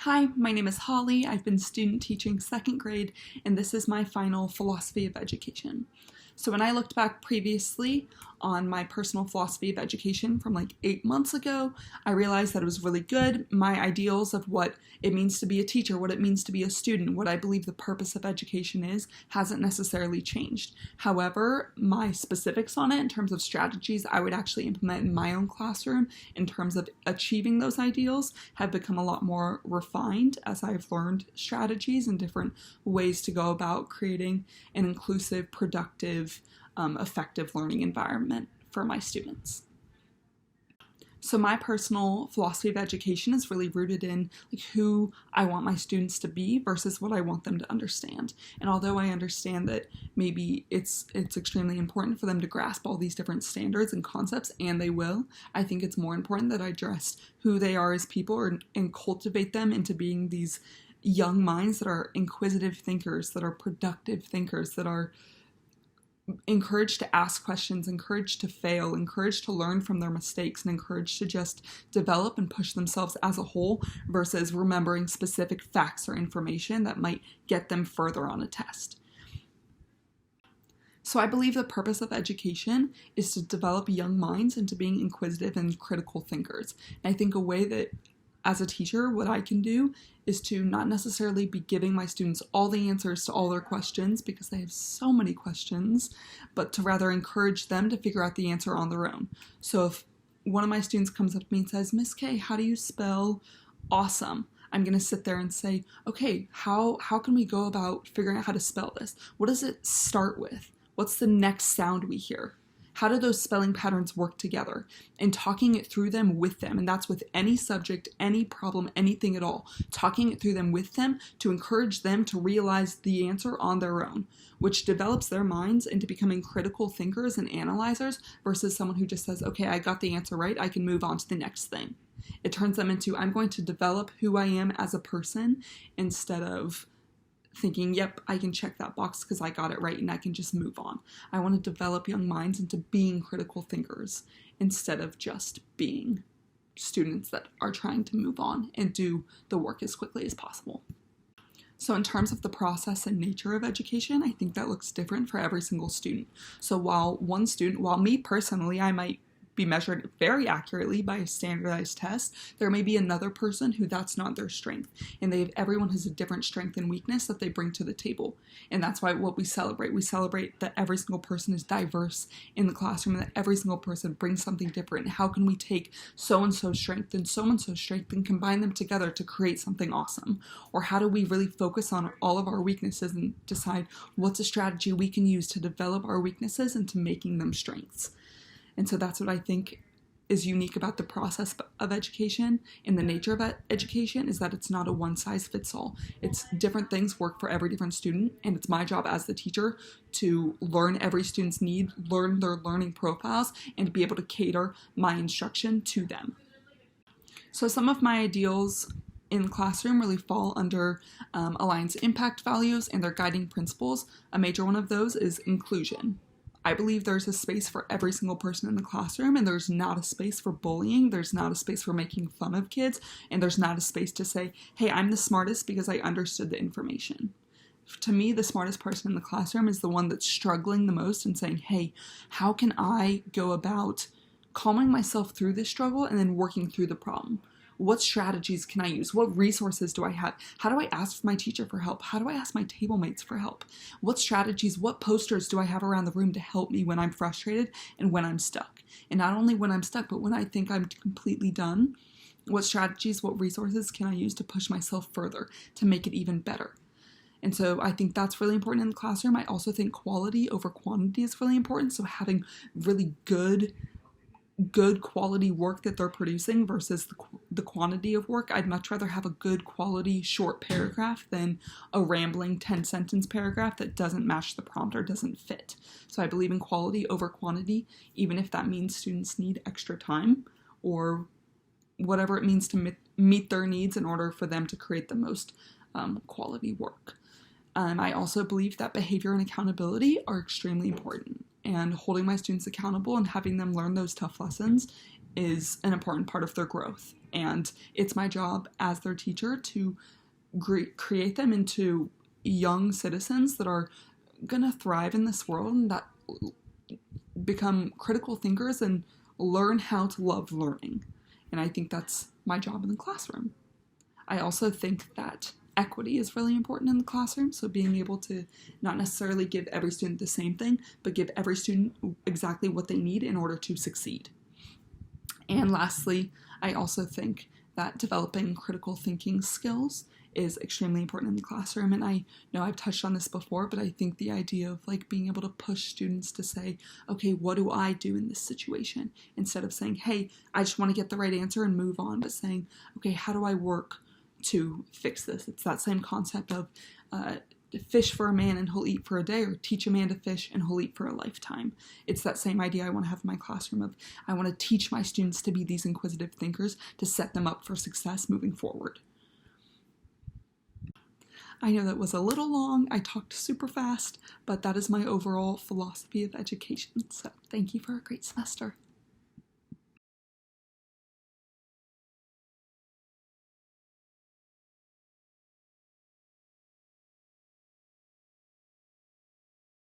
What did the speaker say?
Hi, my name is Holly. I've been student teaching second grade, and this is my final philosophy of education. So when I looked back previously on my personal philosophy of education from like 8 months ago, I realized that it was really good. My ideals of what it means to be a teacher, what it means to be a student, what I believe the purpose of education is, hasn't necessarily changed. However, my specifics on it in terms of strategies I would actually implement in my own classroom in terms of achieving those ideals have become a lot more refined as I've learned strategies and different ways to go about creating an inclusive, productive, effective learning environment for my students. So my personal philosophy of education is really rooted in who I want my students to be versus what I want them to understand. And although I understand that maybe it's extremely important for them to grasp all these different standards and concepts, and they will, I think it's more important that I address who they are as people and cultivate them into being these young minds that are inquisitive thinkers, that are productive thinkers, that are encouraged to ask questions, encouraged to fail, encouraged to learn from their mistakes, and encouraged to just develop and push themselves as a whole versus remembering specific facts or information that might get them further on a test. So I believe the purpose of education is to develop young minds into being inquisitive and critical thinkers. And I think a way that as a teacher, what I can do is to not necessarily be giving my students all the answers to all their questions because they have so many questions, but to rather encourage them to figure out the answer on their own. So if one of my students comes up to me and says, "Miss K, how do you spell awesome?" I'm going to sit there and say, okay, how can we go about figuring out how to spell this? What does it start with? What's the next sound we hear? How do those spelling patterns work together? And talking it through them with them, and that's with any subject, any problem, anything at all. Talking it through them with them to encourage them to realize the answer on their own, which develops their minds into becoming critical thinkers and analyzers versus someone who just says, okay, I got the answer right, I can move on to the next thing. It turns them into, I'm going to develop who I am as a person instead of thinking, yep, I can check that box because I got it right and I can just move on. I want to develop young minds into being critical thinkers instead of just being students that are trying to move on and do the work as quickly as possible. So in terms of the process and nature of education, I think that looks different for every single student. So while me personally, I might be measured very accurately by a standardized test, there may be another person who that's not their strength, and everyone has a different strength and weakness that they bring to the table. And that's why what we celebrate that every single person is diverse in the classroom, and that every single person brings something different. How can we take so-and-so's strength and combine them together to create something awesome? Or how do we really focus on all of our weaknesses and decide what's a strategy we can use to develop our weaknesses into making them strengths? And so that's what I think is unique about the process of education and the nature of education is that it's not a one-size-fits-all. It's different things work for every different student, and it's my job as the teacher to learn every student's need, learn their learning profiles, and to be able to cater my instruction to them. So some of my ideals in the classroom really fall under Alliance impact values and their guiding principles. A major one of those is inclusion. I believe there's a space for every single person in the classroom, and there's not a space for bullying, there's not a space for making fun of kids, and there's not a space to say, hey, I'm the smartest because I understood the information. To me, the smartest person in the classroom is the one that's struggling the most and saying, hey, how can I go about calming myself through this struggle and then working through the problem? What strategies can I use? What resources do I have? How do I ask my teacher for help? How do I ask my table mates for help? What strategies, what posters do I have around the room to help me when I'm frustrated and when I'm stuck? And not only when I'm stuck, but when I think I'm completely done, what strategies, what resources can I use to push myself further, to make it even better? And so I think that's really important in the classroom. I also think quality over quantity is really important. So having really good quality work that they're producing versus the quantity of work. I'd much rather have a good quality short paragraph than a rambling 10-sentence paragraph that doesn't match the prompt or doesn't fit. So I believe in quality over quantity, even if that means students need extra time or whatever it means to meet their needs in order for them to create the most quality work. I also believe that behavior and accountability are extremely important, and holding my students accountable and having them learn those tough lessons is an important part of their growth. And it's my job as their teacher to create them into young citizens that are going to thrive in this world and that become critical thinkers and learn how to love learning. And I think that's my job in the classroom. I also think that equity is really important in the classroom, so being able to not necessarily give every student the same thing, but give every student exactly what they need in order to succeed. And lastly, I also think that developing critical thinking skills is extremely important in the classroom. And I know I've touched on this before, but I think the idea of like being able to push students to say, okay, what do I do in this situation? Instead of saying, hey, I just want to get the right answer and move on, but saying, okay, how do I work to fix this? It's that same concept of fish for a man and he'll eat for a day, or teach a man to fish and he'll eat for a lifetime. It's that same idea I want to have in my classroom of I want to teach my students to be these inquisitive thinkers to set them up for success moving forward. I know that was a little long, I talked super fast, but that is my overall philosophy of education. So thank you for a great semester.